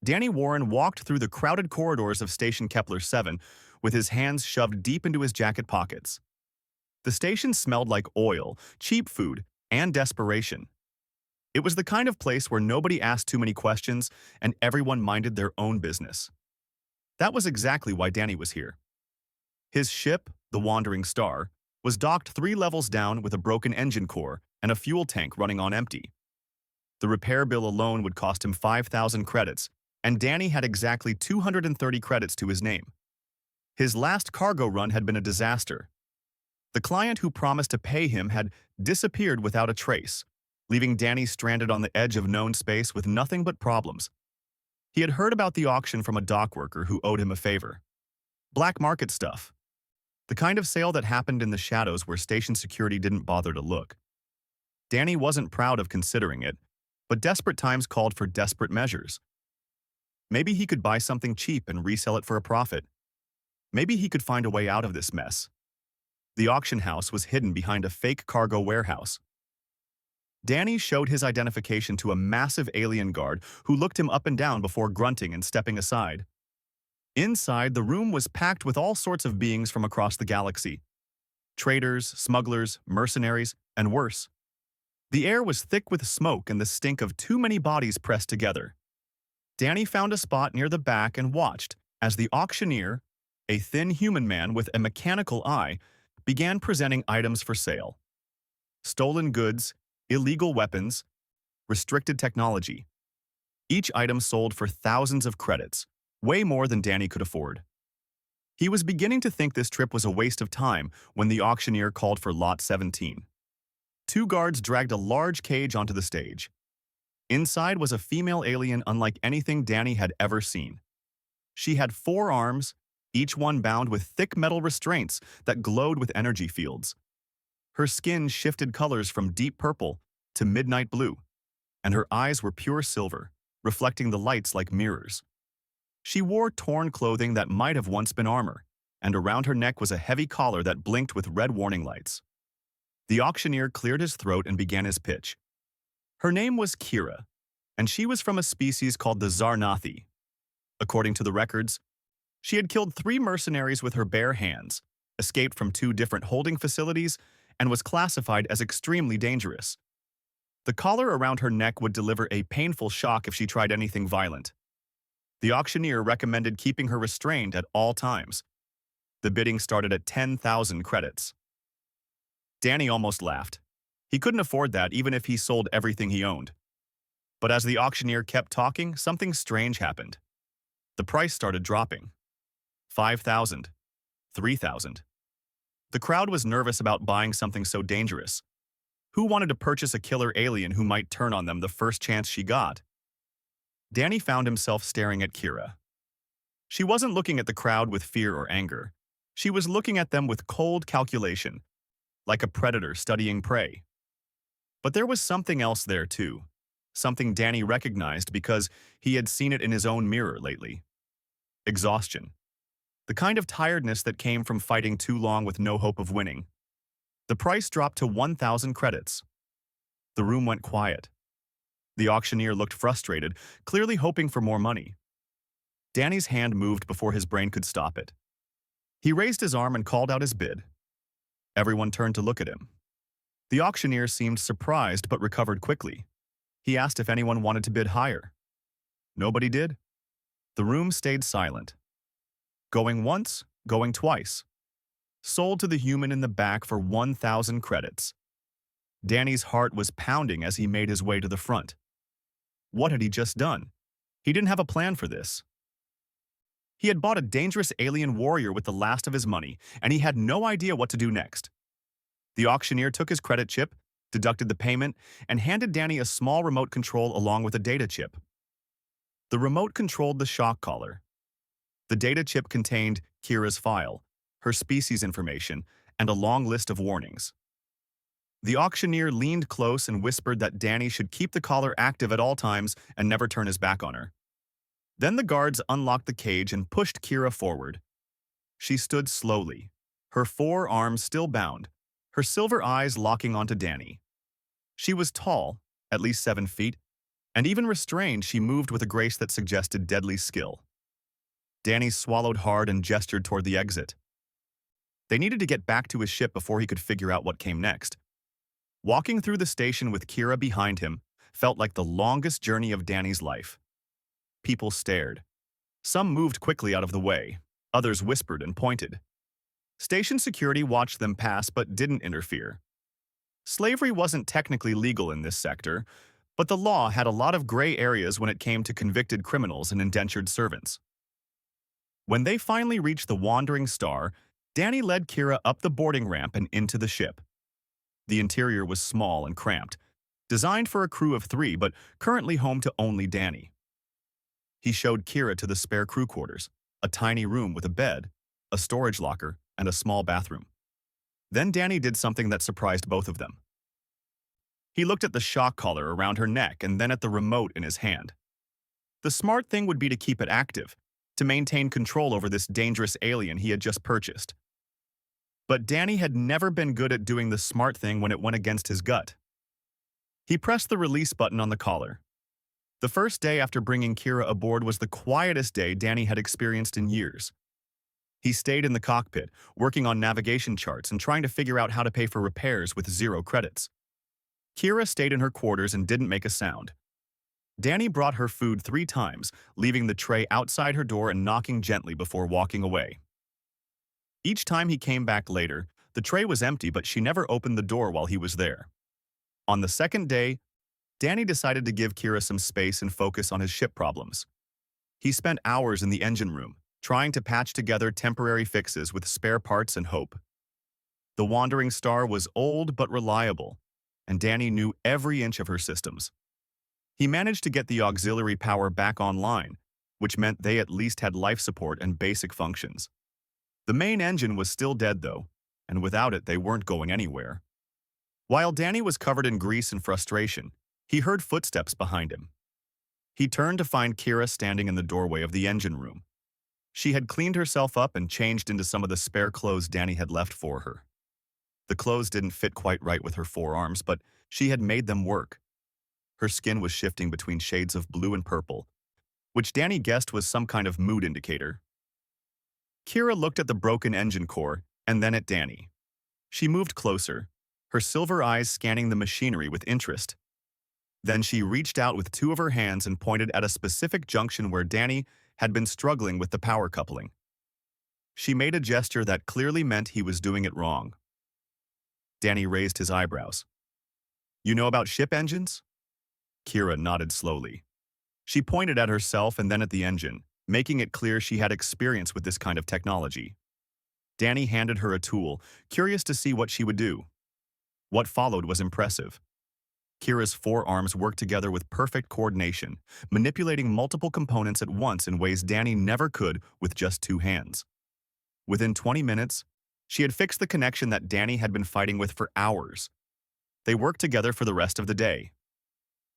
Danny Warren walked through the crowded corridors of Station Kepler 7 with his hands shoved deep into his jacket pockets. The station smelled like oil, cheap food, and desperation. It was the kind of place where nobody asked too many questions and everyone minded their own business. That was exactly why Danny was here. His ship, the Wandering Star, was docked 3 levels down with a broken engine core and a fuel tank running on empty. The repair bill alone would cost him 5,000 credits, and Danny had exactly 230 credits to his name. His last cargo run had been a disaster. The client who promised to pay him had disappeared without a trace, leaving Danny stranded on the edge of known space with nothing but problems. He had heard about the auction from a dock worker who owed him a favor. Black market stuff. The kind of sale that happened in the shadows where station security didn't bother to look. Danny wasn't proud of considering it, but desperate times called for desperate measures. Maybe he could buy something cheap and resell it for a profit. Maybe he could find a way out of this mess. The auction house was hidden behind a fake cargo warehouse. Danny showed his identification to a massive alien guard who looked him up and down before grunting and stepping aside. Inside, the room was packed with all sorts of beings from across the galaxy. Traders, smugglers, mercenaries, and worse. The air was thick with smoke and the stink of too many bodies pressed together. Danny found a spot near the back and watched as the auctioneer, a thin human man with a mechanical eye, began presenting items for sale. Stolen goods, illegal weapons, restricted technology. Each item sold for thousands of credits, way more than Danny could afford. He was beginning to think this trip was a waste of time when the auctioneer called for Lot 17. 2 guards dragged a large cage onto the stage. Inside was a female alien unlike anything Danny had ever seen. She had 4 arms, each one bound with thick metal restraints that glowed with energy fields. Her skin shifted colors from deep purple to midnight blue, and her eyes were pure silver, reflecting the lights like mirrors. She wore torn clothing that might have once been armor, and around her neck was a heavy collar that blinked with red warning lights. The auctioneer cleared his throat and began his pitch. Her name was Kira, and she was from a species called the Zarnathi. According to the records, she had killed 3 mercenaries with her bare hands, escaped from 2 different holding facilities, and was classified as extremely dangerous. The collar around her neck would deliver a painful shock if she tried anything violent. The auctioneer recommended keeping her restrained at all times. The bidding started at 10,000 credits. Danny almost laughed. He couldn't afford that even if he sold everything he owned. But as the auctioneer kept talking, something strange happened. The price started dropping. 5,000. 3,000. The crowd was nervous about buying something so dangerous. Who wanted to purchase a killer alien who might turn on them the first chance she got? Danny found himself staring at Kira. She wasn't looking at the crowd with fear or anger. She was looking at them with cold calculation, like a predator studying prey. But there was something else there too, something Danny recognized because he had seen it in his own mirror lately. Exhaustion. The kind of tiredness that came from fighting too long with no hope of winning. The price dropped to 1,000 credits. The room went quiet. The auctioneer looked frustrated, clearly hoping for more money. Danny's hand moved before his brain could stop it. He raised his arm and called out his bid. Everyone turned to look at him. The auctioneer seemed surprised but recovered quickly. He asked if anyone wanted to bid higher. Nobody did. The room stayed silent. Going once, going twice. Sold to the human in the back for 1,000 credits. Danny's heart was pounding as he made his way to the front. What had he just done? He didn't have a plan for this. He had bought a dangerous alien warrior with the last of his money, and he had no idea what to do next. The auctioneer took his credit chip, deducted the payment, and handed Danny a small remote control along with a data chip. The remote controlled the shock collar. The data chip contained Kira's file, her species information, and a long list of warnings. The auctioneer leaned close and whispered that Danny should keep the collar active at all times and never turn his back on her. Then the guards unlocked the cage and pushed Kira forward. She stood slowly, her 4 arms still bound, her silver eyes locking onto Danny. She was tall, at least 7 feet, And even restrained, she moved with a grace that suggested deadly skill. Danny swallowed hard and gestured toward the exit. They needed to get back to his ship before he could figure out what came next. Walking through the station with Kira behind him felt like the longest journey of Danny's life. People stared. Some moved quickly out of the way. Others whispered and pointed. Station security watched them pass but didn't interfere. Slavery wasn't technically legal in this sector, but the law had a lot of gray areas when it came to convicted criminals and indentured servants. When they finally reached the Wandering Star, Danny led Kira up the boarding ramp and into the ship. The interior was small and cramped, designed for a crew of 3 but currently home to only Danny. He showed Kira to the spare crew quarters, a tiny room with a bed, a storage locker, and a small bathroom. Then Danny did something that surprised both of them. He looked at the shock collar around her neck and then at the remote in his hand. The smart thing would be to keep it active, to maintain control over this dangerous alien he had just purchased. But Danny had never been good at doing the smart thing when it went against his gut. He pressed the release button on the collar. The first day after bringing Kira aboard was the quietest day Danny had experienced in years. He stayed in the cockpit, working on navigation charts and trying to figure out how to pay for repairs with 0 credits. Kira stayed in her quarters and didn't make a sound. Danny brought her food 3 times, leaving the tray outside her door and knocking gently before walking away. Each time he came back later, the tray was empty, but she never opened the door while he was there. On the second day, Danny decided to give Kira some space and focus on his ship problems. He spent hours in the engine room, trying to patch together temporary fixes with spare parts and hope. The Wandering Star was old but reliable, and Danny knew every inch of her systems. He managed to get the auxiliary power back online, which meant they at least had life support and basic functions. The main engine was still dead though, and without it they weren't going anywhere. While Danny was covered in grease and frustration, he heard footsteps behind him. He turned to find Kira standing in the doorway of the engine room. She had cleaned herself up and changed into some of the spare clothes Danny had left for her. The clothes didn't fit quite right with her forearms, but she had made them work. Her skin was shifting between shades of blue and purple, which Danny guessed was some kind of mood indicator. Kira looked at the broken engine core and then at Danny. She moved closer, her silver eyes scanning the machinery with interest. Then she reached out with 2 of her hands and pointed at a specific junction where Danny had been struggling with the power coupling. She made a gesture that clearly meant he was doing it wrong. Danny raised his eyebrows. "You know about ship engines?" Kira nodded slowly. She pointed at herself and then at the engine, making it clear she had experience with this kind of technology. Danny handed her a tool, curious to see what she would do. What followed was impressive. Kira's 4 arms worked together with perfect coordination, manipulating multiple components at once in ways Danny never could with just 2 hands. Within 20 minutes, she had fixed the connection that Danny had been fighting with for hours. They worked together for the rest of the day.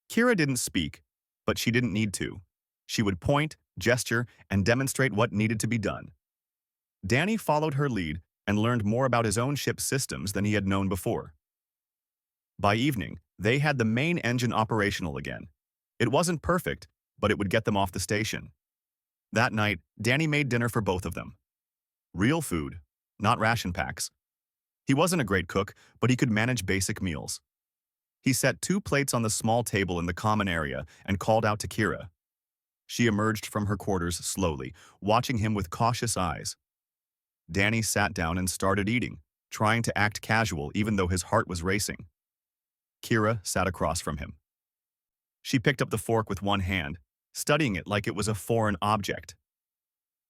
Kira didn't speak, but she didn't need to. She would point, gesture, and demonstrate what needed to be done. Danny followed her lead and learned more about his own ship's systems than he had known before. By evening, they had the main engine operational again. It wasn't perfect, but it would get them off the station. That night, Danny made dinner for both of them. Real food, not ration packs. He wasn't a great cook, but he could manage basic meals. He set 2 plates on the small table in the common area and called out to Kira. She emerged from her quarters slowly, watching him with cautious eyes. Danny sat down and started eating, trying to act casual even though his heart was racing. Kira sat across from him. She picked up the fork with one hand, studying it like it was a foreign object.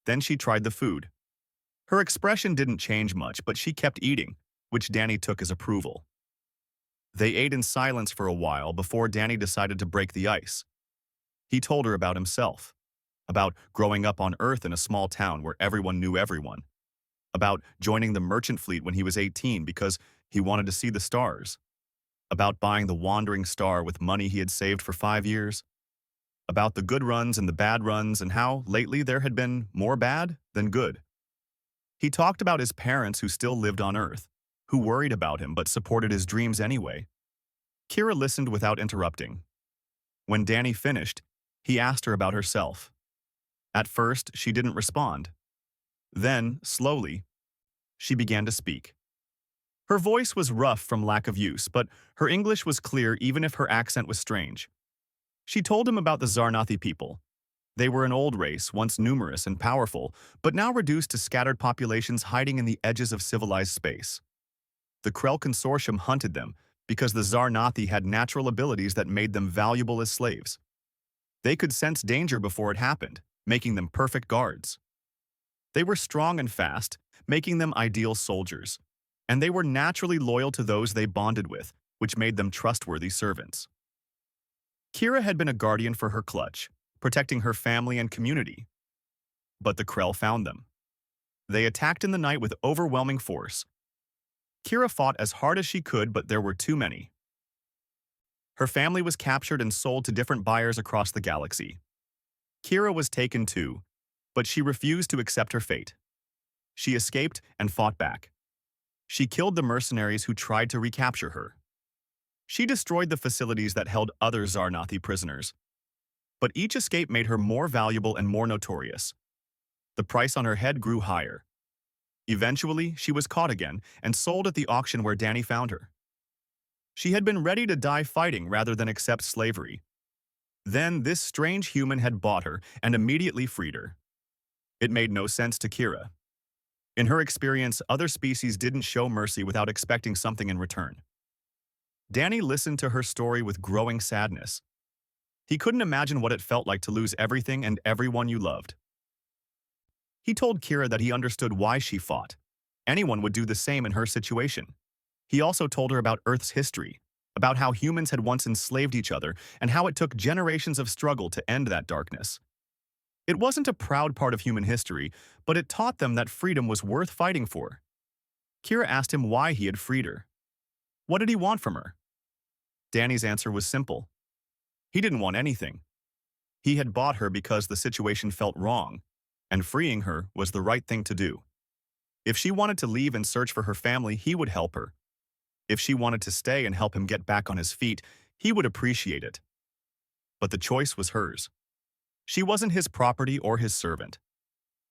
Then she tried the food. Her expression didn't change much, but she kept eating, which Danny took as approval. They ate in silence for a while before Danny decided to break the ice. He told her about himself, about growing up on Earth in a small town where everyone knew everyone, about joining the merchant fleet when he was 18 because he wanted to see the stars, about buying the Wandering Star with money he had saved for 5 years, about the good runs and the bad runs and how, lately, there had been more bad than good. He talked about his parents who still lived on Earth, who worried about him but supported his dreams anyway. Kira listened without interrupting. When Danny finished, he asked her about herself. At first, she didn't respond. Then, slowly, she began to speak. Her voice was rough from lack of use, but her English was clear even if her accent was strange. She told him about the Zarnathi people. They were an old race, once numerous and powerful, but now reduced to scattered populations hiding in the edges of civilized space. The Krell Consortium hunted them because the Zarnathi had natural abilities that made them valuable as slaves. They could sense danger before it happened, making them perfect guards. They were strong and fast, making them ideal soldiers, and they were naturally loyal to those they bonded with, which made them trustworthy servants. Kira had been a guardian for her clutch, protecting her family and community. But the Krell found them. They attacked in the night with overwhelming force. Kira fought as hard as she could, but there were too many. Her family was captured and sold to different buyers across the galaxy. Kira was taken too, but she refused to accept her fate. She escaped and fought back. She killed the mercenaries who tried to recapture her. She destroyed the facilities that held other Zarnathi prisoners. But each escape made her more valuable and more notorious. The price on her head grew higher. Eventually, she was caught again and sold at the auction where Danny found her. She had been ready to die fighting rather than accept slavery. Then this strange human had bought her and immediately freed her. It made no sense to Kira. In her experience, other species didn't show mercy without expecting something in return. Danny listened to her story with growing sadness. He couldn't imagine what it felt like to lose everything and everyone you loved. He told Kira that he understood why she fought. Anyone would do the same in her situation. He also told her about Earth's history, about how humans had once enslaved each other and how it took generations of struggle to end that darkness. It wasn't a proud part of human history, but it taught them that freedom was worth fighting for. Kira asked him why he had freed her. What did he want from her? Danny's answer was simple. He didn't want anything. He had bought her because the situation felt wrong, and freeing her was the right thing to do. If she wanted to leave and search for her family, he would help her. If she wanted to stay and help him get back on his feet, he would appreciate it. But the choice was hers. She wasn't his property or his servant.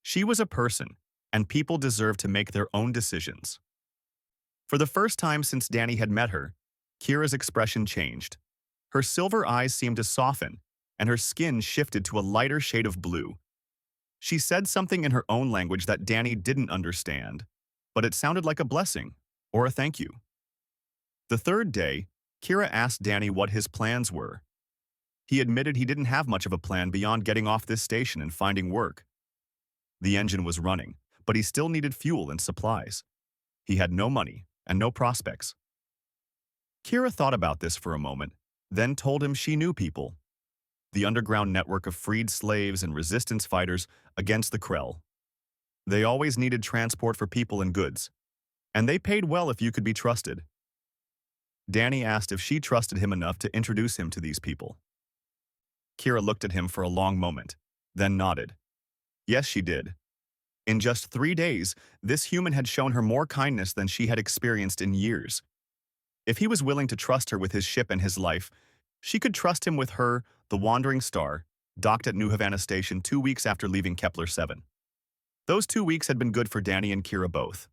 She was a person, and people deserve to make their own decisions. For the first time since Danny had met her, Kira's expression changed. Her silver eyes seemed to soften, and her skin shifted to a lighter shade of blue. She said something in her own language that Danny didn't understand, but it sounded like a blessing or a thank you. The third day, Kira asked Danny what his plans were. He admitted he didn't have much of a plan beyond getting off this station and finding work. The engine was running, but he still needed fuel and supplies. He had no money and no prospects. Kira thought about this for a moment, then told him she knew people. The underground network of freed slaves and resistance fighters against the Krell. They always needed transport for people and goods, and they paid well if you could be trusted. Danny asked if she trusted him enough to introduce him to these people. Kira looked at him for a long moment, then nodded. Yes, she did. In just 3 days, this human had shown her more kindness than she had experienced in years. If he was willing to trust her with his ship and his life, she could trust him with her, the Wandering Star, docked at New Havana Station 2 weeks after leaving Kepler-7. Those 2 weeks had been good for Danny and Kira both.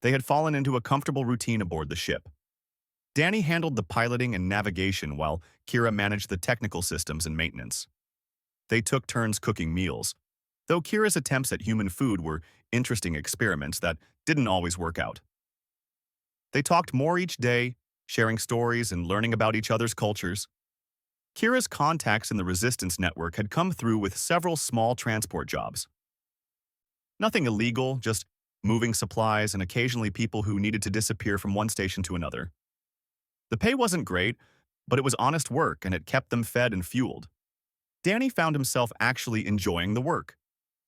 They had fallen into a comfortable routine aboard the ship. Danny handled the piloting and navigation while Kira managed the technical systems and maintenance. They took turns cooking meals, though Kira's attempts at human food were interesting experiments that didn't always work out. They talked more each day, sharing stories and learning about each other's cultures. Kira's contacts in the Resistance network had come through with several small transport jobs. Nothing illegal, just moving supplies and occasionally people who needed to disappear from one station to another. The pay wasn't great, but it was honest work and it kept them fed and fueled. Danny found himself actually enjoying the work.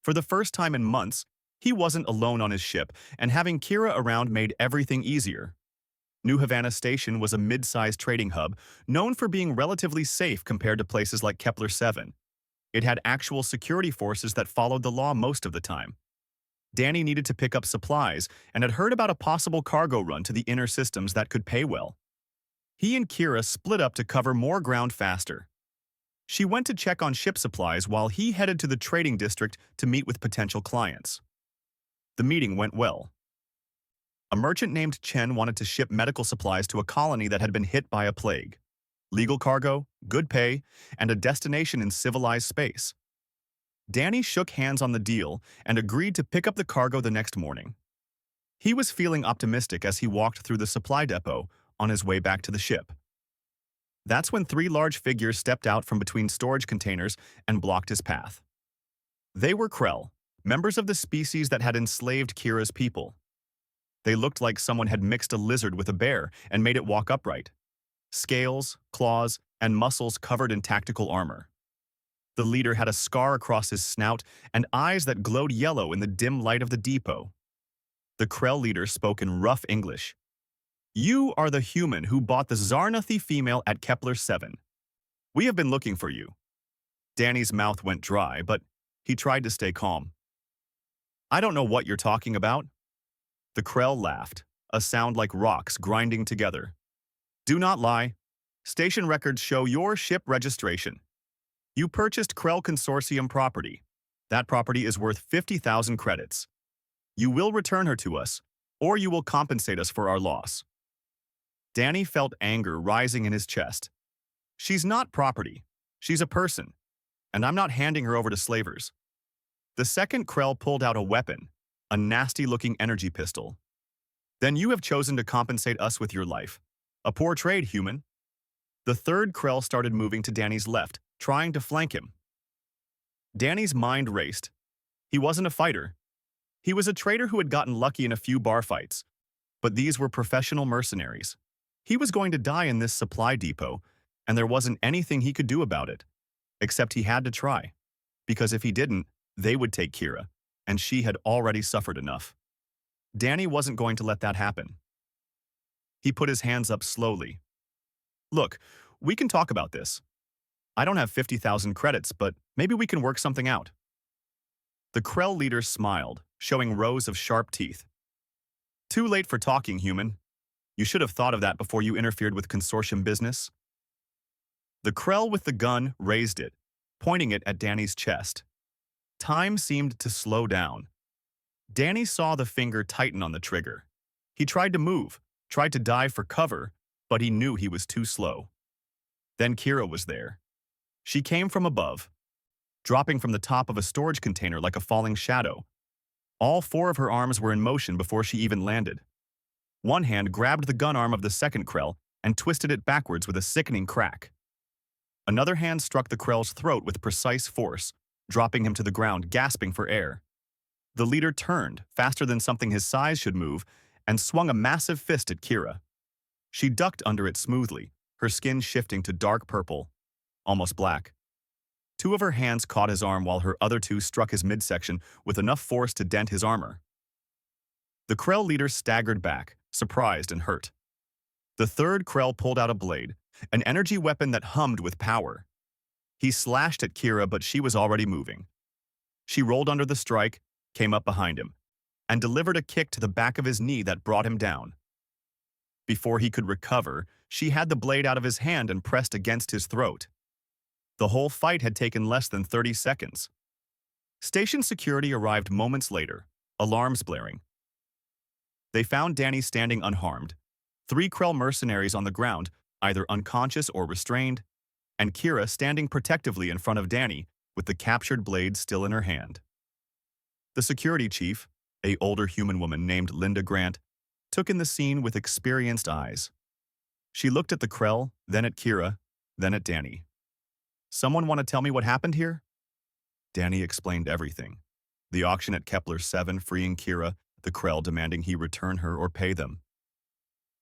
For the first time in months, he wasn't alone on his ship, and having Kira around made everything easier. New Havana Station was a mid-sized trading hub, known for being relatively safe compared to places like Kepler-7. It had actual security forces that followed the law most of the time. Danny needed to pick up supplies and had heard about a possible cargo run to the inner systems that could pay well. He and Kira split up to cover more ground faster. She went to check on ship supplies while he headed to the trading district to meet with potential clients. The meeting went well. A merchant named Chen wanted to ship medical supplies to a colony that had been hit by a plague. Legal cargo, good pay, and a destination in civilized space. Danny shook hands on the deal and agreed to pick up the cargo the next morning. He was feeling optimistic as he walked through the supply depot on his way back to the ship. That's when three large figures stepped out from between storage containers and blocked his path. They were Krell, members of the species that had enslaved Kira's people. They looked like someone had mixed a lizard with a bear and made it walk upright. Scales, claws, and muscles covered in tactical armor. The leader had a scar across his snout and eyes that glowed yellow in the dim light of the depot. The Krell leader spoke in rough English. "You are the human who bought the Zarnathi female at Kepler 7. We have been looking for you." Danny's mouth went dry, but he tried to stay calm. "I don't know what you're talking about." The Krell laughed, a sound like rocks grinding together. "Do not lie. Station records show your ship registration. You purchased Krell Consortium property. That property is worth 50,000 credits. You will return her to us, or you will compensate us for our loss." Danny felt anger rising in his chest. "She's not property. She's a person, and I'm not handing her over to slavers." The second Krell pulled out a weapon, a nasty-looking energy pistol. "Then you have chosen to compensate us with your life. A poor trade, human." The third Krell started moving to Danny's left, trying to flank him. Danny's mind raced. He wasn't a fighter. He was a trader who had gotten lucky in a few bar fights, but these were professional mercenaries. He was going to die in this supply depot, and there wasn't anything he could do about it, except he had to try, because if he didn't, they would take Kira, and she had already suffered enough. Danny wasn't going to let that happen. He put his hands up slowly. "Look, we can talk about this. I don't have 50,000 credits, but maybe we can work something out." The Krell leader smiled, showing rows of sharp teeth. "Too late for talking, human. You should have thought of that before you interfered with consortium business." The Krell with the gun raised it, pointing it at Danny's chest. Time seemed to slow down. Danny saw the finger tighten on the trigger. He tried to move, tried to dive for cover, but he knew he was too slow. Then Kira was there. She came from above, dropping from the top of a storage container like a falling shadow. All four of her arms were in motion before she even landed. One hand grabbed the gun arm of the second Krell and twisted it backwards with a sickening crack. Another hand struck the Krell's throat with precise force, dropping him to the ground, gasping for air. The leader turned, faster than something his size should move, and swung a massive fist at Kira. She ducked under it smoothly, her skin shifting to dark purple, almost black. Two of her hands caught his arm while her other two struck his midsection with enough force to dent his armor. The Krell leader staggered back, surprised and hurt. The third Krell pulled out a blade, an energy weapon that hummed with power. He slashed at Kira, but she was already moving. She rolled under the strike, came up behind him, and delivered a kick to the back of his knee that brought him down. Before he could recover, she had the blade out of his hand and pressed against his throat. The whole fight had taken less than 30 seconds. Station security arrived moments later, alarms blaring. They found Danny standing unharmed, three Krell mercenaries on the ground, either unconscious or restrained, and Kira standing protectively in front of Danny with the captured blade still in her hand. The security chief, an older human woman named Linda Grant, took in the scene with experienced eyes. She looked at the Krell, then at Kira, then at Danny. "Someone want to tell me what happened here?" Danny explained everything. The auction at Kepler 7 freeing Kira, the Krell demanding he return her or pay them.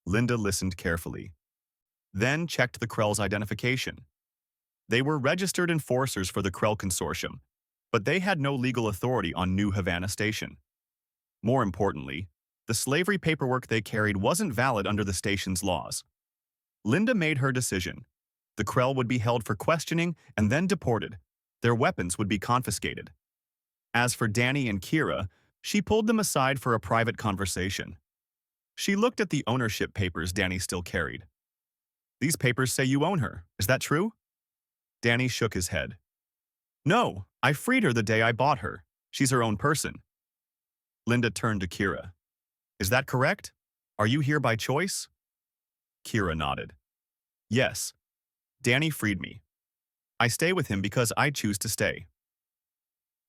Linda listened carefully, then checked the Krell's identification. They were registered enforcers for the Krell Consortium, but they had no legal authority on New Havana Station. More importantly, the slavery paperwork they carried wasn't valid under the station's laws. Linda made her decision. The Krell would be held for questioning and then deported. Their weapons would be confiscated. As for Danny and Kira, she pulled them aside for a private conversation. She looked at the ownership papers Danny still carried. "These papers say you own her. Is that true?" Danny shook his head. No, I freed her the day I bought her. She's her own person. Linda turned to Kira. Is that correct? Are you here by choice? Kira nodded. Yes. Danny freed me. I stay with him because I choose to stay.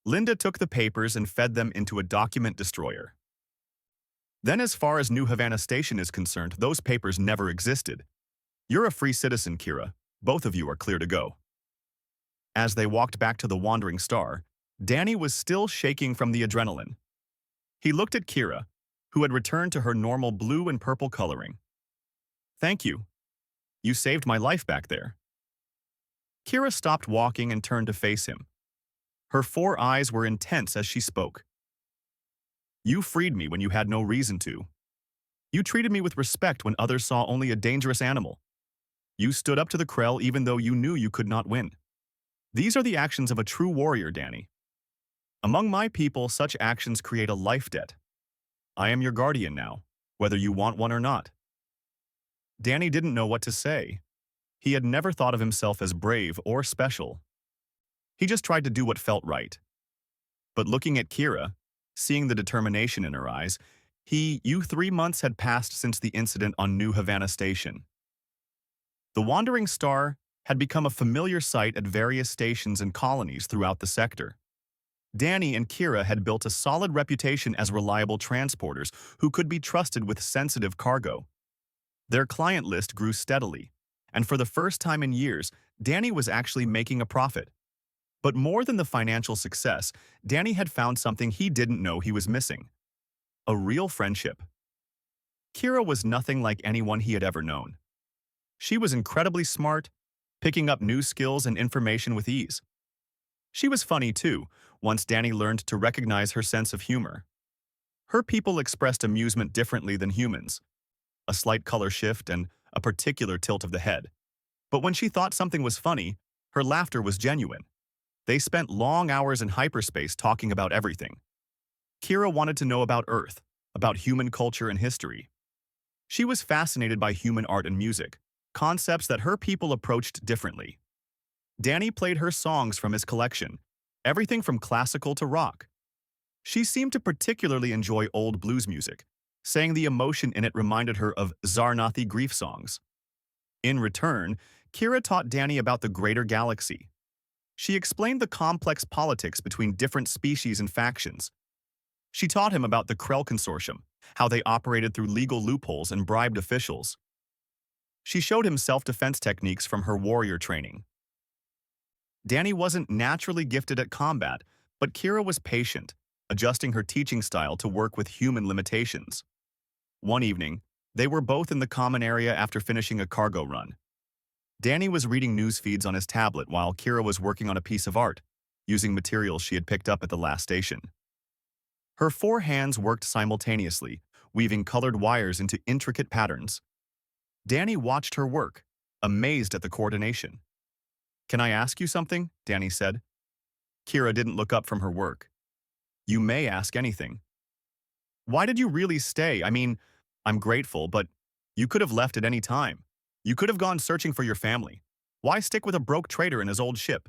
Linda took the papers and fed them into a document destroyer. Then as far as New Havana Station is concerned, those papers never existed. You're a free citizen, Kira. Both of you are clear to go. As they walked back to the Wandering Star, Danny was still shaking from the adrenaline. He looked at Kira, who had returned to her normal blue and purple coloring. Thank you. You saved my life back there. Kira stopped walking and turned to face him. Her 4 eyes were intense as she spoke. You freed me when you had no reason to. You treated me with respect when others saw only a dangerous animal. You stood up to the Krell even though you knew you could not win. These are the actions of a true warrior, Danny. Among my people, such actions create a life debt. I am your guardian now, whether you want one or not. Danny didn't know what to say. He had never thought of himself as brave or special. He just tried to do what felt right. But looking at Kira, seeing the determination in her eyes, 3 months had passed since the incident on New Havana Station. The Wandering Star had become a familiar sight at various stations and colonies throughout the sector. Danny and Kira had built a solid reputation as reliable transporters who could be trusted with sensitive cargo. Their client list grew steadily, and for the first time in years, Danny was actually making a profit. But more than the financial success, Danny had found something he didn't know he was missing. A real friendship. Kira was nothing like anyone he had ever known. She was incredibly smart, picking up new skills and information with ease. She was funny too, once Danny learned to recognize her sense of humor. Her people expressed amusement differently than humans. A slight color shift and a particular tilt of the head. But when she thought something was funny, her laughter was genuine. They spent long hours in hyperspace talking about everything. Kira wanted to know about Earth, about human culture and history. She was fascinated by human art and music, concepts that her people approached differently. Danny played her songs from his collection, everything from classical to rock. She seemed to particularly enjoy old blues music, saying the emotion in it reminded her of Zarnathi grief songs. In return, Kira taught Danny about the greater galaxy. She explained the complex politics between different species and factions. She taught him about the Krell Consortium, how they operated through legal loopholes and bribed officials. She showed him self-defense techniques from her warrior training. Danny wasn't naturally gifted at combat, but Kira was patient, adjusting her teaching style to work with human limitations. One evening, they were both in the common area after finishing a cargo run. Danny was reading news feeds on his tablet while Kira was working on a piece of art, using materials she had picked up at the last station. Her 4 hands worked simultaneously, weaving colored wires into intricate patterns. Danny watched her work, amazed at the coordination. Can I ask you something? Danny said. Kira didn't look up from her work. You may ask anything. Why did you really stay? I mean, I'm grateful, but you could have left at any time. You could have gone searching for your family. Why stick with a broke trader in his old ship?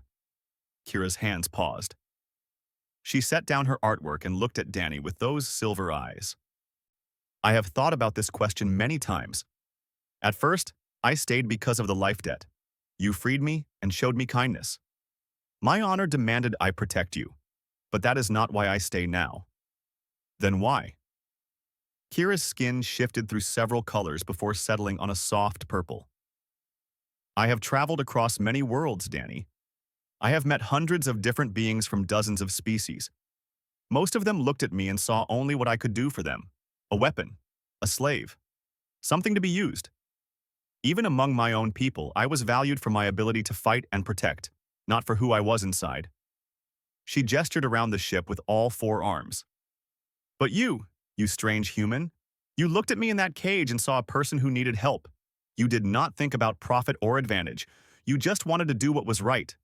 Kira's hands paused. She set down her artwork and looked at Danny with those silver eyes. I have thought about this question many times. At first, I stayed because of the life debt. You freed me and showed me kindness. My honor demanded I protect you, but that is not why I stay now. Then why? Kira's skin shifted through several colors before settling on a soft purple. I have traveled across many worlds, Danny. I have met hundreds of different beings from dozens of species. Most of them looked at me and saw only what I could do for them. A weapon, a slave, something to be used. Even among my own people, I was valued for my ability to fight and protect, not for who I was inside. She gestured around the ship with all 4 arms. But you strange human, you looked at me in that cage and saw a person who needed help. You did not think about profit or advantage. You just wanted to do what was right.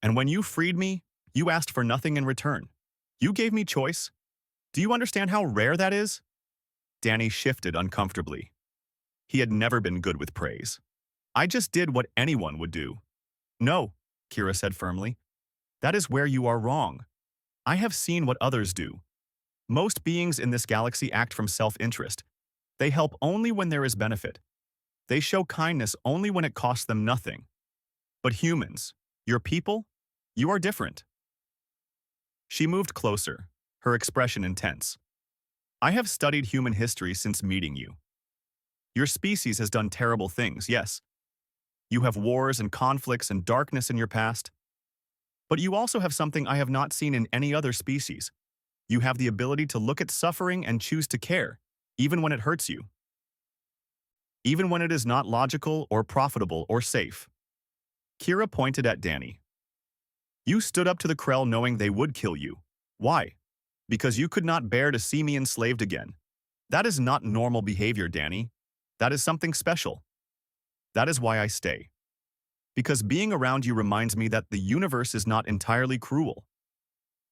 And when you freed me, you asked for nothing in return. You gave me choice. Do you understand how rare that is? Danny shifted uncomfortably. He had never been good with praise. I just did what anyone would do. No, Kira said firmly. That is where you are wrong. I have seen what others do. Most beings in this galaxy act from self-interest. They help only when there is benefit. They show kindness only when it costs them nothing. But humans, your people, you are different. She moved closer, her expression intense. I have studied human history since meeting you. Your species has done terrible things, yes. You have wars and conflicts and darkness in your past. But you also have something I have not seen in any other species. You have the ability to look at suffering and choose to care, even when it hurts you. Even when it is not logical or profitable or safe. Kira pointed at Danny. You stood up to the Krell knowing they would kill you. Why? Because you could not bear to see me enslaved again. That is not normal behavior, Danny. That is something special. That is why I stay. Because being around you reminds me that the universe is not entirely cruel.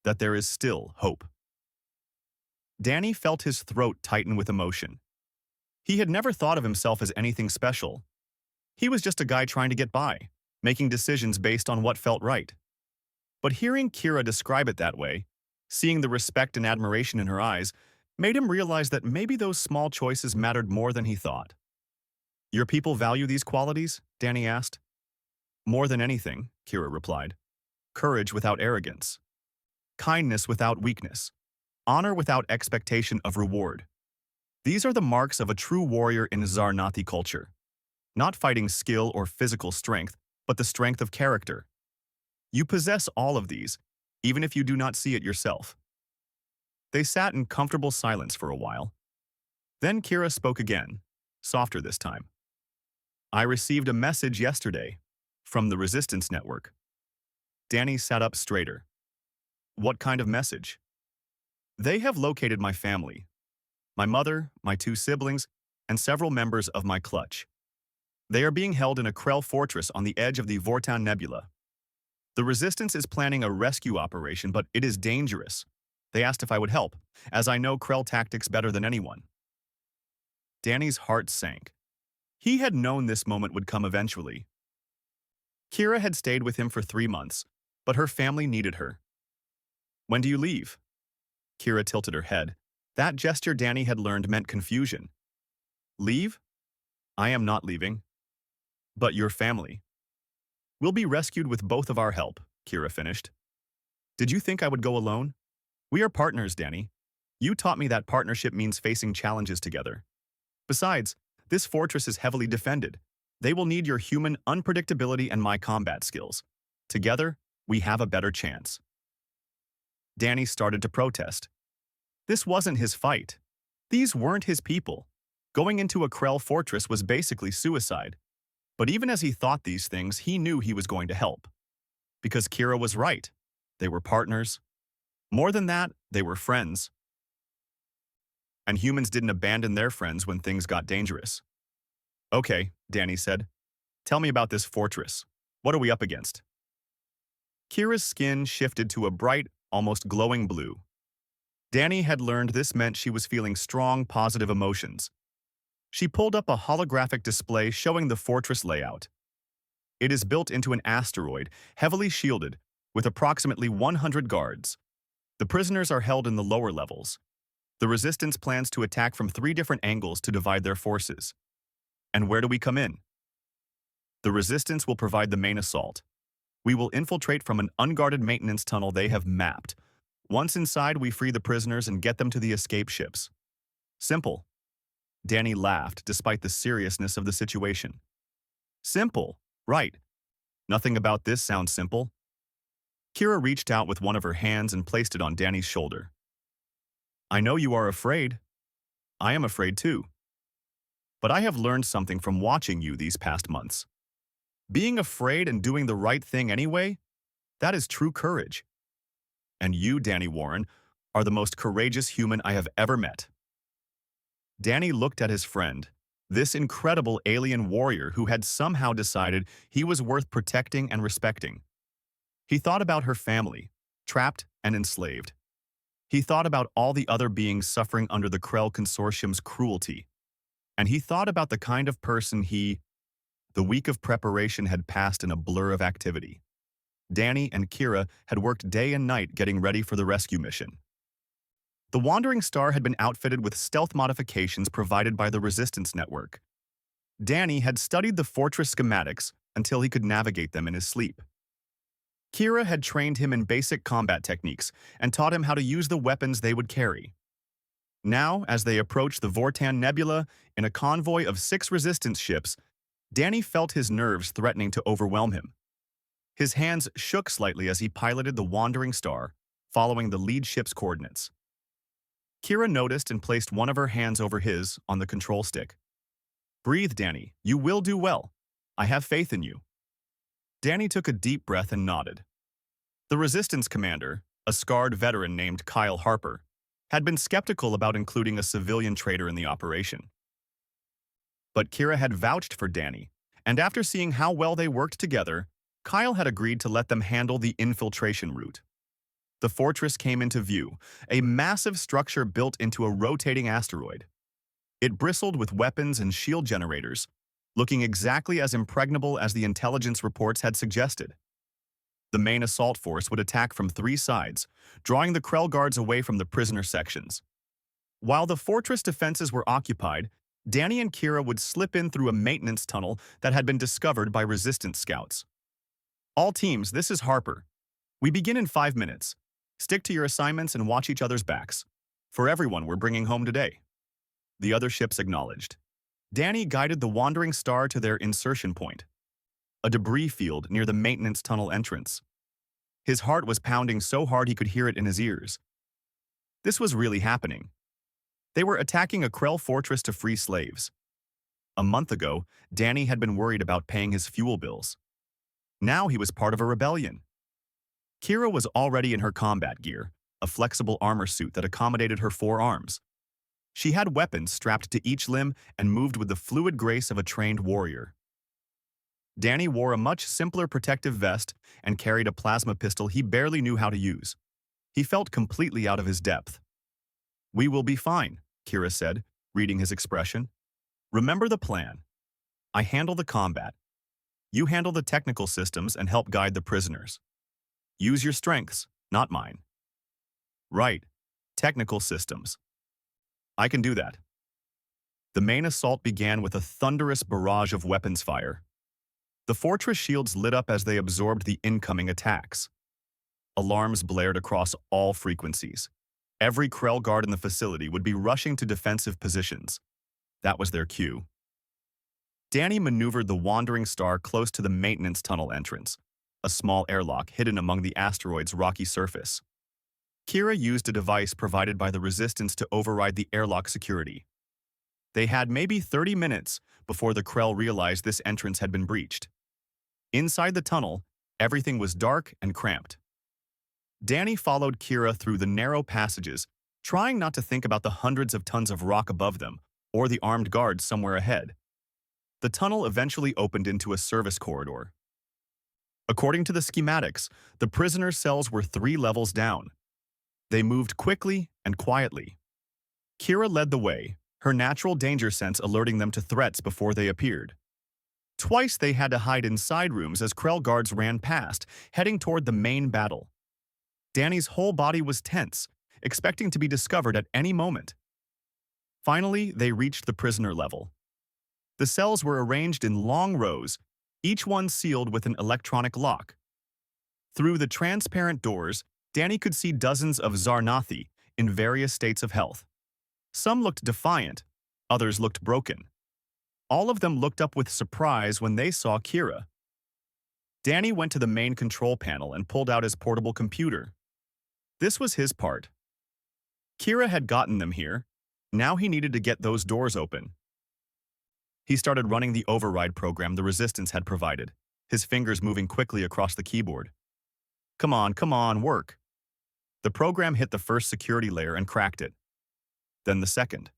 That there is still hope. Danny felt his throat tighten with emotion. He had never thought of himself as anything special. He was just a guy trying to get by, making decisions based on what felt right. But hearing Kira describe it that way, seeing the respect and admiration in her eyes, made him realize that maybe those small choices mattered more than he thought. Your people value these qualities? Danny asked. More than anything, Kira replied. Courage without arrogance. Kindness without weakness. Honor without expectation of reward. These are the marks of a true warrior in Zarnathi culture. Not fighting skill or physical strength, but the strength of character. You possess all of these, even if you do not see it yourself. They sat in comfortable silence for a while. Then Kira spoke again, softer this time. I received a message yesterday from the Resistance Network. Danny sat up straighter. What kind of message? They have located my family. My mother, my 2 siblings, and several members of my clutch. They are being held in a Krell fortress on the edge of the Vortan Nebula. The Resistance is planning a rescue operation, but it is dangerous. They asked if I would help, as I know Krell tactics better than anyone. Danny's heart sank. He had known this moment would come eventually. Kira had stayed with him for 3 months, but her family needed her. When do you leave? Kira tilted her head. That gesture Danny had learned meant confusion. Leave? I am not leaving. But your family. We'll be rescued with both of our help, Kira finished. Did you think I would go alone? We are partners, Danny. You taught me that partnership means facing challenges together. Besides, this fortress is heavily defended. They will need your human unpredictability and my combat skills. Together, we have a better chance. Danny started to protest. This wasn't his fight. These weren't his people. Going into a Krell fortress was basically suicide. But even as he thought these things, he knew he was going to help. Because Kira was right. They were partners. More than that, they were friends. And humans didn't abandon their friends when things got dangerous. Okay, Danny said. Tell me about this fortress. What are we up against? Kira's skin shifted to a bright, almost glowing blue. Danny had learned this meant she was feeling strong, positive emotions. She pulled up a holographic display showing the fortress layout. It is built into an asteroid, heavily shielded, with approximately 100 guards. The prisoners are held in the lower levels. The Resistance plans to attack from 3 different angles to divide their forces. And where do we come in? The Resistance will provide the main assault. We will infiltrate from an unguarded maintenance tunnel they have mapped. Once inside, we free the prisoners and get them to the escape ships. Simple. Danny laughed despite the seriousness of the situation. Simple, right. Nothing about this sounds simple. Kira reached out with one of her hands and placed it on Danny's shoulder. I know you are afraid. I am afraid too. But I have learned something from watching you these past months. Being afraid and doing the right thing anyway, that is true courage. And you, Danny Warren, are the most courageous human I have ever met. Danny looked at his friend, this incredible alien warrior who had somehow decided he was worth protecting and respecting. He thought about her family, trapped and enslaved. He thought about all the other beings suffering under the Krell Consortium's cruelty. And he thought about the kind of person the week of preparation had passed in a blur of activity. Danny and Kira had worked day and night getting ready for the rescue mission. The Wandering Star had been outfitted with stealth modifications provided by the Resistance Network. Danny had studied the fortress schematics until he could navigate them in his sleep. Kira had trained him in basic combat techniques and taught him how to use the weapons they would carry. Now, as they approached the Vortan Nebula in a convoy of 6 resistance ships, Danny felt his nerves threatening to overwhelm him. His hands shook slightly as he piloted the Wandering Star, following the lead ship's coordinates. Kira noticed and placed one of her hands over his on the control stick. "Breathe, Danny. You will do well. I have faith in you." Danny took a deep breath and nodded. The Resistance commander, a scarred veteran named Kyle Harper, had been skeptical about including a civilian traitor in the operation. But Kira had vouched for Danny, and after seeing how well they worked together, Kyle had agreed to let them handle the infiltration route. The fortress came into view, a massive structure built into a rotating asteroid. It bristled with weapons and shield generators, looking exactly as impregnable as the intelligence reports had suggested. The main assault force would attack from 3 sides, drawing the Krell guards away from the prisoner sections. While the fortress defenses were occupied, Danny and Kira would slip in through a maintenance tunnel that had been discovered by Resistance scouts. "All teams, this is Harper. We begin in 5 minutes. Stick to your assignments and watch each other's backs. For everyone we're bringing home today." The other ships acknowledged. Danny guided the Wandering Star to their insertion point, a debris field near the maintenance tunnel entrance. His heart was pounding so hard he could hear it in his ears. This was really happening. They were attacking a Krell fortress to free slaves. A month ago, Danny had been worried about paying his fuel bills. Now he was part of a rebellion. Kira was already in her combat gear, a flexible armor suit that accommodated her 4 arms. She had weapons strapped to each limb and moved with the fluid grace of a trained warrior. Danny wore a much simpler protective vest and carried a plasma pistol he barely knew how to use. He felt completely out of his depth. "We will be fine," Kira said, reading his expression. "Remember the plan. I handle the combat. You handle the technical systems and help guide the prisoners. Use your strengths, not mine." "Right. Technical systems. I can do that." The main assault began with a thunderous barrage of weapons fire. The fortress shields lit up as they absorbed the incoming attacks. Alarms blared across all frequencies. Every Krell guard in the facility would be rushing to defensive positions. That was their cue. Danny maneuvered the Wandering Star close to the maintenance tunnel entrance, a small airlock hidden among the asteroid's rocky surface. Kira used a device provided by the Resistance to override the airlock security. They had maybe 30 minutes before the Krell realized this entrance had been breached. Inside the tunnel, everything was dark and cramped. Danny followed Kira through the narrow passages, trying not to think about the hundreds of tons of rock above them or the armed guards somewhere ahead. The tunnel eventually opened into a service corridor. According to the schematics, the prisoners' cells were 3 levels down. They moved quickly and quietly. Kira led the way, her natural danger sense alerting them to threats before they appeared. Twice they had to hide in side rooms as Krell guards ran past, heading toward the main battle. Danny's whole body was tense, expecting to be discovered at any moment. Finally, they reached the prisoner level. The cells were arranged in long rows, each one sealed with an electronic lock. Through the transparent doors, Danny could see dozens of Zarnathi in various states of health. Some looked defiant, others looked broken. All of them looked up with surprise when they saw Kira. Danny went to the main control panel and pulled out his portable computer. This was his part. Kira had gotten them here. Now he needed to get those doors open. He started running the override program the Resistance had provided, his fingers moving quickly across the keyboard. Come on, work." The program hit the first security layer and cracked it. Then the second.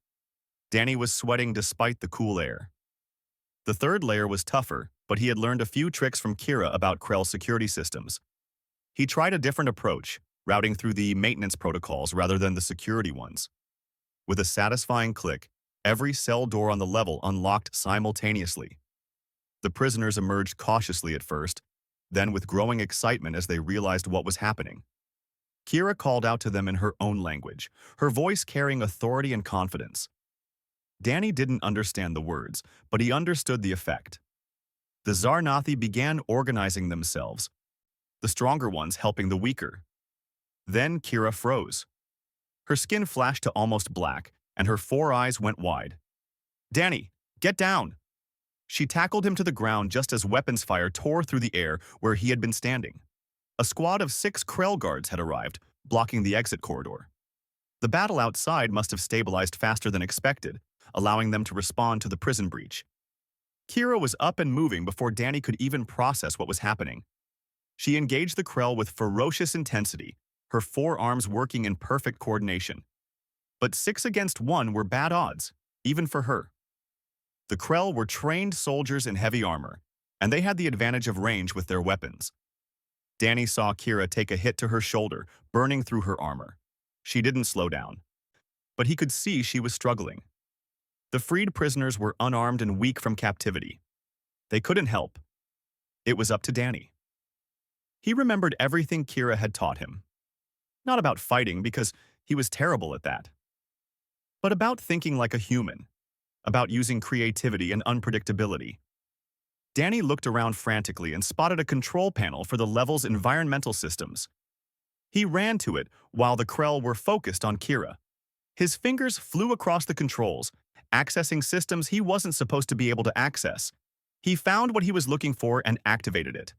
Danny was sweating despite the cool air. The third layer was tougher, but he had learned a few tricks from Kira about Krell security systems. He tried a different approach, routing through the maintenance protocols rather than the security ones. With a satisfying click, every cell door on the level unlocked simultaneously. The prisoners emerged cautiously at first, Then, with growing excitement as they realized what was happening, Kira called out to them in her own language, her voice carrying authority and confidence. Danny didn't understand the words, but he understood the effect. The Zarnathi began organizing themselves, the stronger ones helping the weaker. Then Kira froze. Her skin flashed to almost black, and her 4 eyes went wide. "Danny, get down!" She tackled him to the ground just as weapons fire tore through the air where he had been standing. A squad of 6 Krell guards had arrived, blocking the exit corridor. The battle outside must have stabilized faster than expected, allowing them to respond to the prison breach. Kira was up and moving before Danny could even process what was happening. She engaged the Krell with ferocious intensity, her 4 arms working in perfect coordination. But 6 against 1 were bad odds, even for her. The Krell were trained soldiers in heavy armor, and they had the advantage of range with their weapons. Danny saw Kira take a hit to her shoulder, burning through her armor. She didn't slow down, but he could see she was struggling. The freed prisoners were unarmed and weak from captivity. They couldn't help. It was up to Danny. He remembered everything Kira had taught him. Not about fighting, because he was terrible at that, but about thinking like a human, about using creativity and unpredictability. Danny looked around frantically and spotted a control panel for the level's environmental systems. He ran to it while the Krell were focused on Kira. His fingers flew across the controls, accessing systems he wasn't supposed to be able to access. He found what he was looking for and activated it.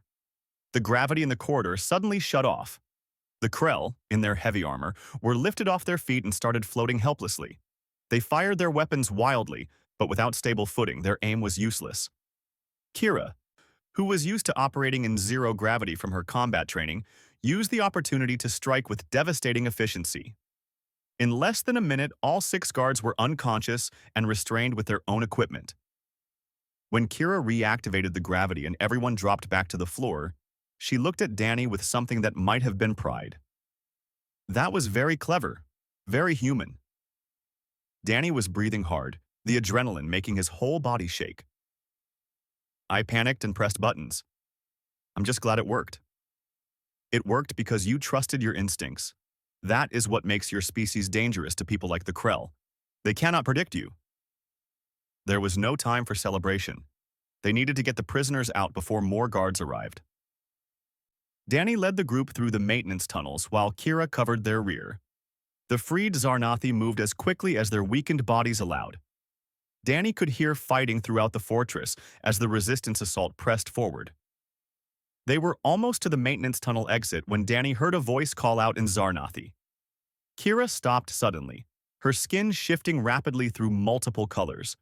The gravity in the corridor suddenly shut off. The Krell, in their heavy armor, were lifted off their feet and started floating helplessly. They fired their weapons wildly, but without stable footing, their aim was useless. Kira, who was used to operating in zero gravity from her combat training, used the opportunity to strike with devastating efficiency. In less than a minute, all 6 guards were unconscious and restrained with their own equipment. When Kira reactivated the gravity and everyone dropped back to the floor, she looked at Danny with something that might have been pride. That was very clever, very human. Danny was breathing hard, the adrenaline making his whole body shake. I panicked and pressed buttons. I'm just glad it worked. It worked because you trusted your instincts. That is what makes your species dangerous to people like the Krell. They cannot predict you. There was no time for celebration. They needed to get the prisoners out before more guards arrived. Danny led the group through the maintenance tunnels while Kira covered their rear. The freed Zarnathi moved as quickly as their weakened bodies allowed. Danny could hear fighting throughout the fortress as the resistance assault pressed forward. They were almost to the maintenance tunnel exit when Danny heard a voice call out in Zarnathi. Kira stopped suddenly, her skin shifting rapidly through multiple colors.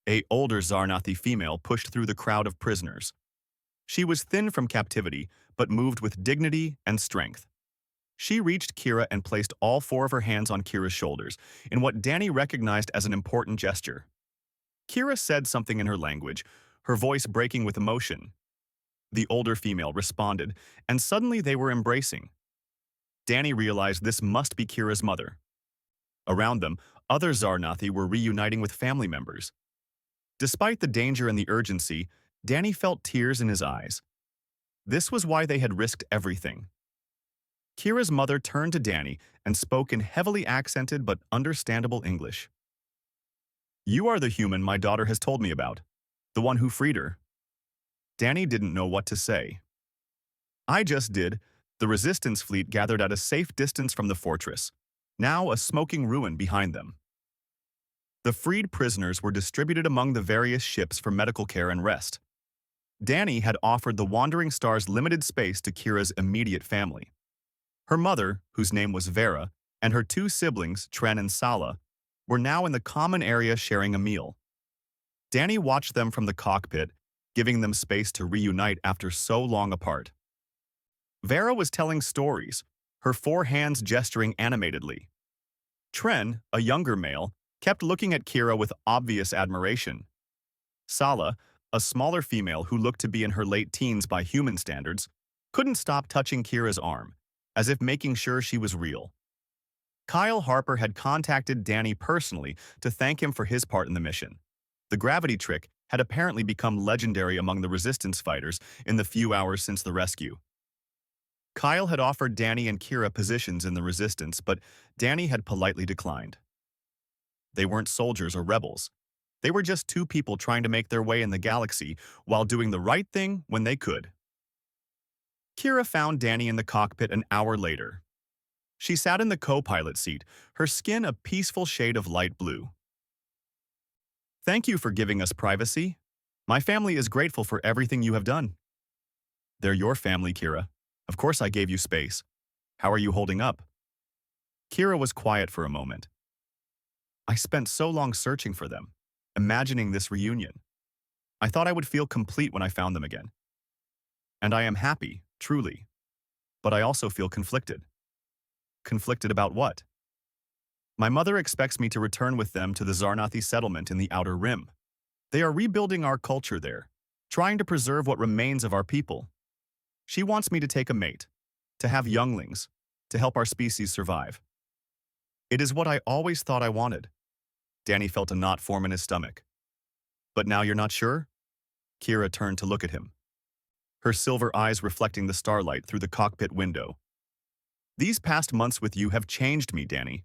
An older Zarnathi female pushed through the crowd of prisoners. She was thin from captivity, but moved with dignity and strength. She reached Kira and placed all 4 of her hands on Kira's shoulders in what Danny recognized as an important gesture. Kira said something in her language, her voice breaking with emotion. The older female responded, and suddenly they were embracing. Danny realized this must be Kira's mother. Around them, other Zarnathi were reuniting with family members. Despite the danger and the urgency, Danny felt tears in his eyes. This was why they had risked everything. Kira's mother turned to Danny and spoke in heavily accented but understandable English. "You are the human my daughter has told me about, the one who freed her." Danny didn't know what to say. "I just did." The resistance fleet gathered at a safe distance from the fortress, now a smoking ruin behind them. The freed prisoners were distributed among the various ships for medical care and rest. Danny had offered the Wandering Stars limited space to Kira's immediate family. Her mother, whose name was Vera, and her 2 siblings, Tren and Sala, were now in the common area sharing a meal. Danny watched them from the cockpit, giving them space to reunite after so long apart. Vera was telling stories, her 4 hands gesturing animatedly. Tren, a younger male, kept looking at Kira with obvious admiration. Sala, a smaller female who looked to be in her late teens by human standards, couldn't stop touching Kira's arm, as if making sure she was real. Kyle Harper had contacted Danny personally to thank him for his part in the mission. The gravity trick had apparently become legendary among the resistance fighters in the few hours since the rescue. Kyle had offered Danny and Kira positions in the resistance, but Danny had politely declined. They weren't soldiers or rebels. They were just two people trying to make their way in the galaxy while doing the right thing when they could. Kira found Danny in the cockpit an hour later. She sat in the co-pilot seat, her skin a peaceful shade of light blue. "Thank you for giving us privacy. My family is grateful for everything you have done." "They're your family, Kira. Of course I gave you space. How are you holding up?" Kira was quiet for a moment. "I spent so long searching for them, imagining this reunion. I thought I would feel complete when I found them again. And I am happy, truly. But I also feel conflicted." "Conflicted about what?" "My mother expects me to return with them to the Zarnathi settlement in the Outer Rim. They are rebuilding our culture there, trying to preserve what remains of our people. She wants me to take a mate, to have younglings, to help our species survive. It is what I always thought I wanted." Danny felt a knot form in his stomach. "But now you're not sure?" Kira turned to look at him, her silver eyes reflecting the starlight through the cockpit window. "These past months with you have changed me, Danny.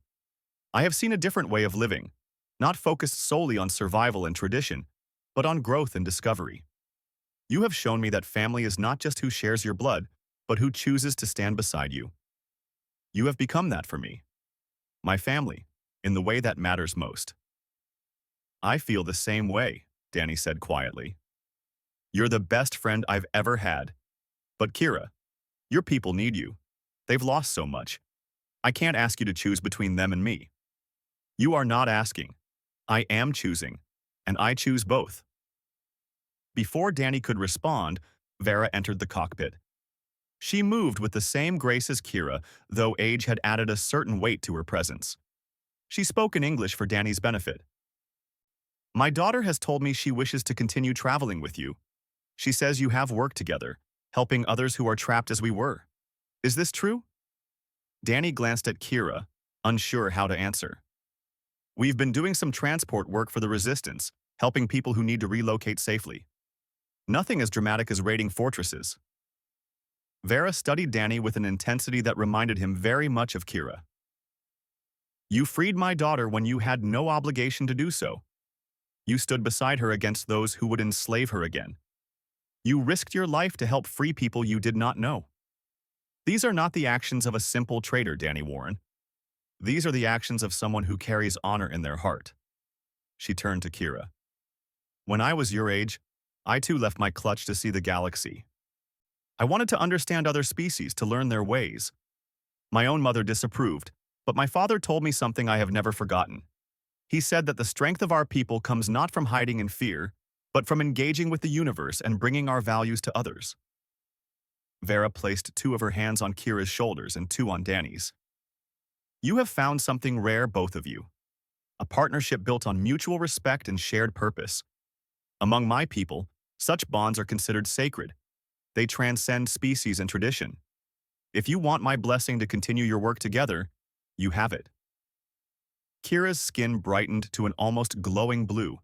I have seen a different way of living, not focused solely on survival and tradition, but on growth and discovery. You have shown me that family is not just who shares your blood, but who chooses to stand beside you. You have become that for me. My family, in the way that matters most." "I feel the same way," Danny said quietly. "You're the best friend I've ever had. But Kira, your people need you. They've lost so much. I can't ask you to choose between them and me. You are not asking. I am choosing, and I choose both." Before Danny could respond, Vera entered the cockpit. She moved with the same grace as Kira, though age had added a certain weight to her presence. She spoke in English for Danny's benefit. "My daughter has told me she wishes to continue traveling with you. She says you have worked together, helping others who are trapped as we were. Is this true?" Danny glanced at Kira, unsure how to answer. "We've been doing some transport work for the Resistance, helping people who need to relocate safely. Nothing as dramatic as raiding fortresses." Vera studied Danny with an intensity that reminded him very much of Kira. "You freed my daughter when you had no obligation to do so. You stood beside her against those who would enslave her again. You risked your life to help free people you did not know. These are not the actions of a simple traitor, Danny Warren. These are the actions of someone who carries honor in their heart." She turned to Kira. "When I was your age, I too left my clutch to see the galaxy. I wanted to understand other species, to learn their ways. My own mother disapproved, but my father told me something I have never forgotten. He said that the strength of our people comes not from hiding in fear, but from engaging with the universe and bringing our values to others." Vera placed two of her hands on Kira's shoulders and two on Danny's. "You have found something rare, both of you. A partnership built on mutual respect and shared purpose. Among my people, such bonds are considered sacred. They transcend species and tradition. If you want my blessing to continue your work together, you have it." Kira's skin brightened to an almost glowing blue.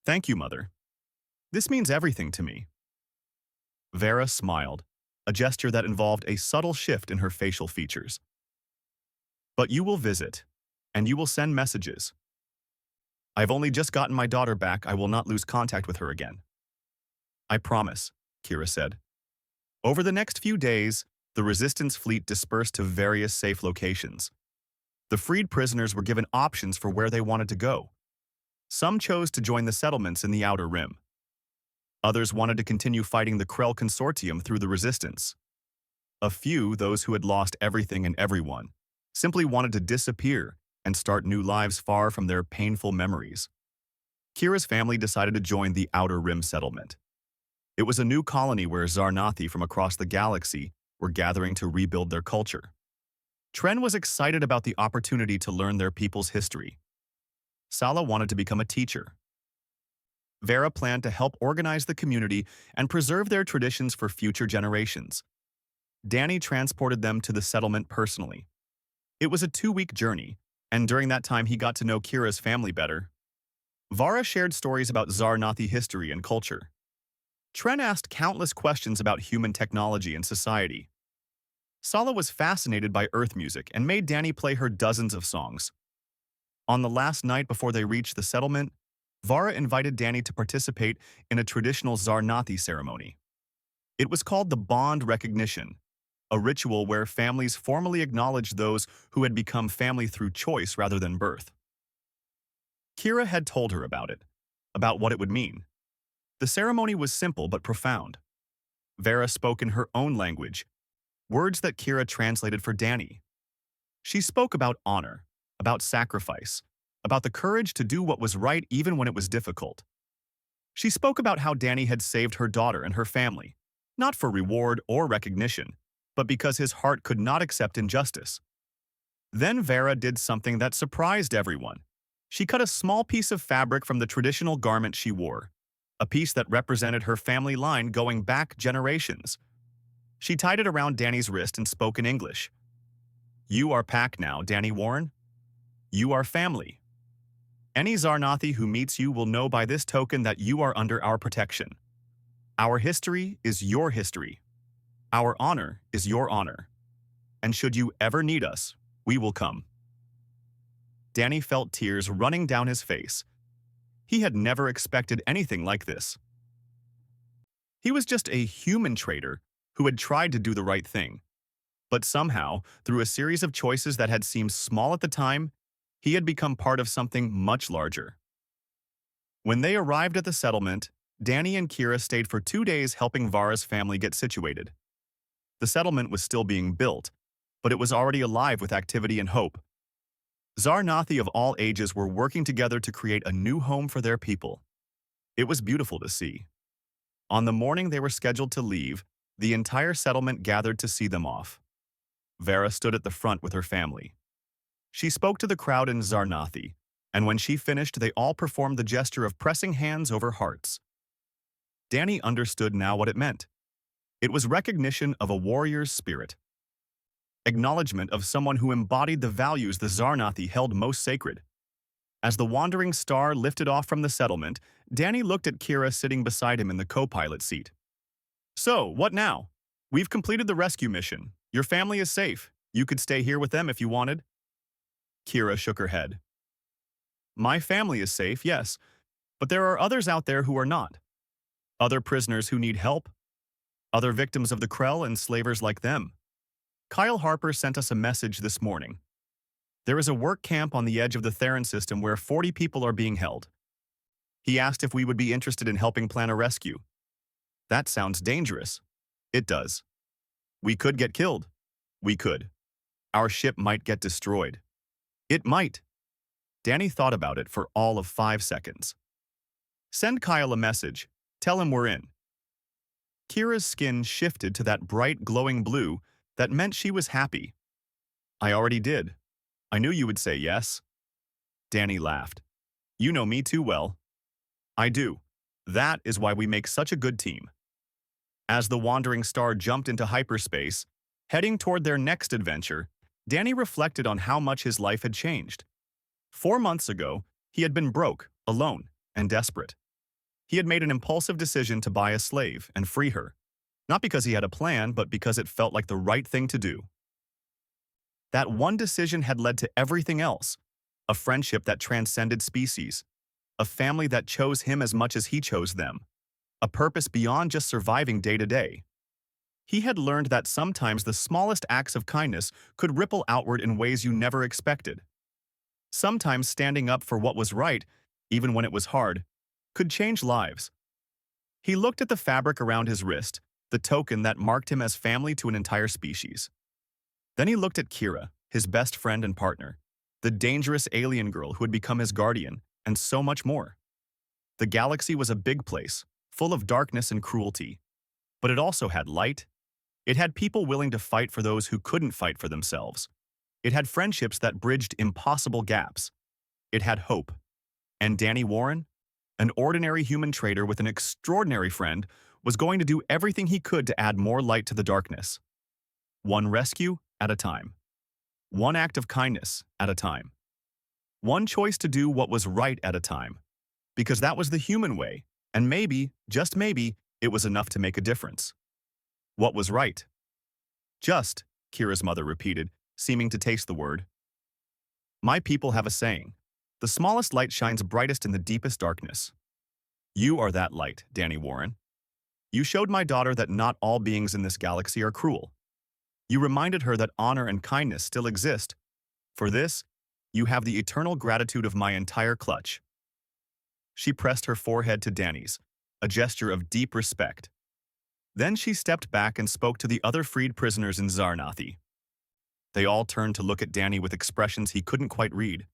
"Thank you, Mother. This means everything to me." Vera smiled, a gesture that involved a subtle shift in her facial features. "But you will visit, and you will send messages. I've only just gotten my daughter back. I will not lose contact with her again." "I promise," Kira said. Over the next few days, the Resistance fleet dispersed to various safe locations. The freed prisoners were given options for where they wanted to go. Some chose to join the settlements in the Outer Rim. Others wanted to continue fighting the Krell Consortium through the Resistance. A few, those who had lost everything and everyone, simply wanted to disappear and start new lives far from their painful memories. Kira's family decided to join the Outer Rim settlement. It was a new colony where Zarnathi from across the galaxy were gathering to rebuild their culture. Tren was excited about the opportunity to learn their people's history. Sala wanted to become a teacher. Vera planned to help organize the community and preserve their traditions for future generations. Danny transported them to the settlement personally. It was a 2-week journey, and during that time he got to know Kira's family better. Vara shared stories about Zarnathi history and culture. Tren asked countless questions about human technology and society. Sala was fascinated by Earth music and made Danny play her dozens of songs. On the last night before they reached the settlement, Vara invited Danny to participate in a traditional Zarnathi ceremony. It was called the Bond Recognition, a ritual where families formally acknowledged those who had become family through choice rather than birth. Kira had told her about what it would mean. The ceremony was simple but profound. Vera spoke in her own language, words that Kira translated for Danny. She spoke about honor, about sacrifice, about the courage to do what was right even when it was difficult. She spoke about how Danny had saved her daughter and her family, not for reward or recognition, but because his heart could not accept injustice. Then Vera did something that surprised everyone. She cut a small piece of fabric from the traditional garment she wore, a piece that represented her family line going back generations. She tied it around Danny's wrist and spoke in English. "You are pack now, Danny Warren. You are family. Any Zarnathi who meets you will know by this token that you are under our protection. Our history is your history. Our honor is your honor. And should you ever need us, we will come." Danny felt tears running down his face. He had never expected anything like this. He was just a human trader who had tried to do the right thing. But somehow, through a series of choices that had seemed small at the time, he had become part of something much larger. When they arrived at the settlement, Danny and Kira stayed for 2 days helping Vara's family get situated. The settlement was still being built, but it was already alive with activity and hope. Zarnathi of all ages were working together to create a new home for their people. It was beautiful to see. On the morning they were scheduled to leave, the entire settlement gathered to see them off. Vera stood at the front with her family. She spoke to the crowd in Zarnathi, and when she finished, they all performed the gesture of pressing hands over hearts. Danny understood now what it meant. It was recognition of a warrior's spirit. Acknowledgement of someone who embodied the values the Zarnathi held most sacred. As the wandering star lifted off from the settlement, Danny looked at Kira sitting beside him in the co-pilot seat. "So, what now? We've completed the rescue mission. Your family is safe. You could stay here with them if you wanted." Kira shook her head. "My family is safe, yes, but there are others out there who are not. Other prisoners who need help. Other victims of the Krell and slavers like them. Kyle Harper sent us a message this morning. There is a work camp on the edge of the Theron system where 40 people are being held. He asked if we would be interested in helping plan a rescue. That sounds dangerous." "It does. We could get killed. We could. Our ship might get destroyed. It might." Danny thought about it for all of 5 seconds. "Send Kyle a message. Tell him we're in." Kira's skin shifted to that bright, glowing blue that meant she was happy. "I already did. I knew you would say yes." Danny laughed. "You know me too well." "I do. That is why we make such a good team." As the wandering star jumped into hyperspace, heading toward their next adventure, Danny reflected on how much his life had changed. 4 months ago, he had been broke, alone, and desperate. He had made an impulsive decision to buy a slave and free her, not because he had a plan, but because it felt like the right thing to do. That one decision had led to everything else: a friendship that transcended species, a family that chose him as much as he chose them, a purpose beyond just surviving day to day. He had learned that sometimes the smallest acts of kindness could ripple outward in ways you never expected. Sometimes standing up for what was right, even when it was hard, could change lives. He looked at the fabric around his wrist, the token that marked him as family to an entire species. Then he looked at Kira, his best friend and partner, the dangerous alien girl who had become his guardian, and so much more. The galaxy was a big place, full of darkness and cruelty, but it also had light. It had people willing to fight for those who couldn't fight for themselves. It had friendships that bridged impossible gaps. It had hope. And Danny Warren, an ordinary human trader with an extraordinary friend, was going to do everything he could to add more light to the darkness. One rescue at a time. One act of kindness at a time. One choice to do what was right at a time. because that was the human way, and maybe, just maybe, it was enough to make a difference. What was right? Just, Kira's mother repeated, seeming to taste the word. My people have a saying. The smallest light shines brightest in the deepest darkness. You are that light, Danny Warren. You showed my daughter that not all beings in this galaxy are cruel. You reminded her that honor and kindness still exist. For this, you have the eternal gratitude of my entire clutch. She pressed her forehead to Danny's, a gesture of deep respect. Then she stepped back and spoke to the other freed prisoners in Zarnathi. They all turned to look at Danny with expressions he couldn't quite read.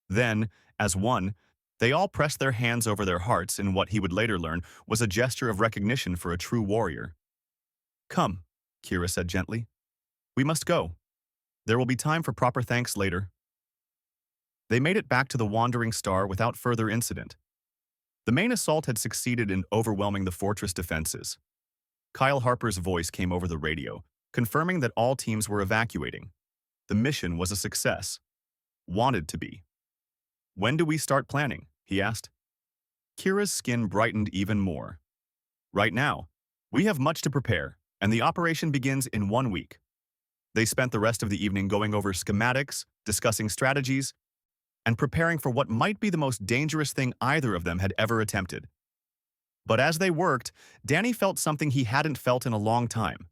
Then, as one, they all pressed their hands over their hearts in what he would later learn was a gesture of recognition for a true warrior. Come, Kira said gently. We must go. There will be time for proper thanks later. They made it back to the Wandering Star without further incident. The main assault had succeeded in overwhelming the fortress defenses. Kyle Harper's voice came over the radio, confirming that all teams were evacuating. The mission was a success. Wanted to be. When do we start planning? He asked. Kira's skin brightened even more. Right now. We have much to prepare, and the operation begins in 1 week. They spent the rest of the evening going over schematics, discussing strategies, and preparing for what might be the most dangerous thing either of them had ever attempted. But as they worked, Danny felt something he hadn't felt in a long time.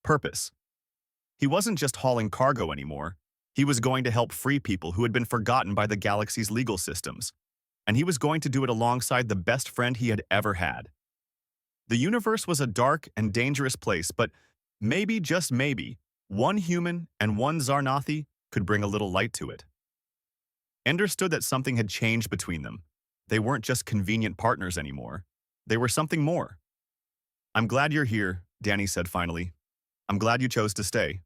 Purpose. He wasn't just hauling cargo anymore. He was going to help free people who had been forgotten by the galaxy's legal systems. And he was going to do it alongside the best friend he had ever had. The universe was a dark and dangerous place, but maybe, just maybe, one human and one Zarnathi could bring a little light to it. Understood that something had changed between them. They weren't just convenient partners anymore. They were something more. I'm glad you're here, Danny said finally. I'm glad you chose to stay.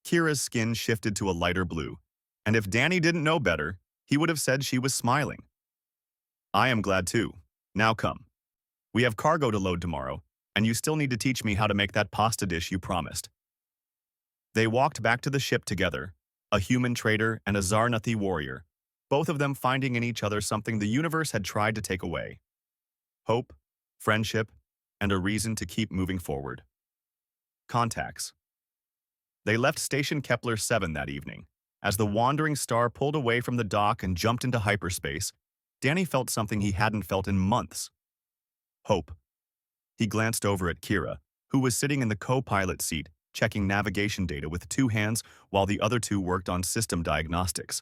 Kira's skin shifted to a lighter blue, and if Danny didn't know better, he would have said she was smiling. I am glad too. Now come. We have cargo to load tomorrow, and you still need to teach me how to make that pasta dish you promised. They walked back to the ship together, a human trader and a Zarnathi warrior, both of them finding in each other something the universe had tried to take away. Hope, friendship, and a reason to keep moving forward. Contacts. They left Station Kepler 7 that evening. As the Wandering Star pulled away from the dock and jumped into hyperspace, Danny felt something he hadn't felt in months. Hope. He glanced over at Kira, who was sitting in the co-pilot seat, checking navigation data with 2 hands while the other 2 worked on system diagnostics.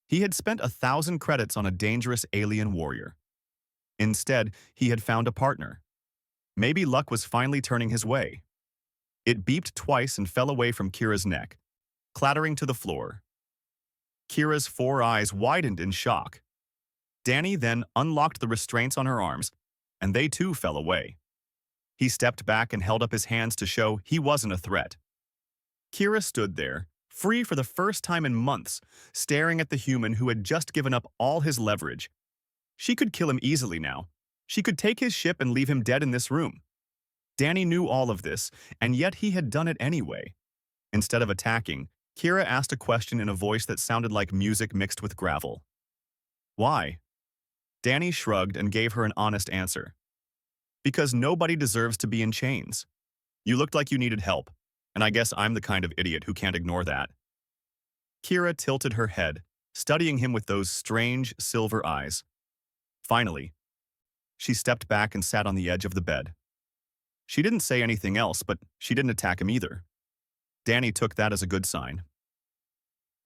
He had spent 1,000 credits on a dangerous alien warrior. Instead, he had found a partner. Maybe luck was finally turning his way. It beeped twice and fell away from Kira's neck, clattering to the floor. Kira's 4 eyes widened in shock. Danny then unlocked the restraints on her arms, and they too fell away. He stepped back and held up his hands to show he wasn't a threat. Kira stood there, free for the first time in months, staring at the human who had just given up all his leverage. She could kill him easily now. She could take his ship and leave him dead in this room. Danny knew all of this, and yet he had done it anyway. Instead of attacking, Kira asked a question in a voice that sounded like music mixed with gravel. Why? Danny shrugged and gave her an honest answer. Because nobody deserves to be in chains. You looked like you needed help, and I guess I'm the kind of idiot who can't ignore that. Kira tilted her head, studying him with those strange, silver eyes. Finally, she stepped back and sat on the edge of the bed. She didn't say anything else, but she didn't attack him either. Danny took that as a good sign.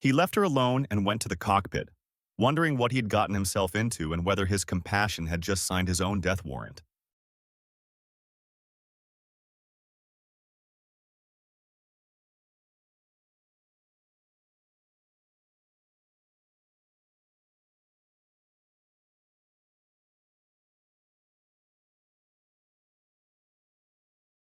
He left her alone and went to the cockpit, wondering what he'd gotten himself into and whether his compassion had just signed his own death warrant.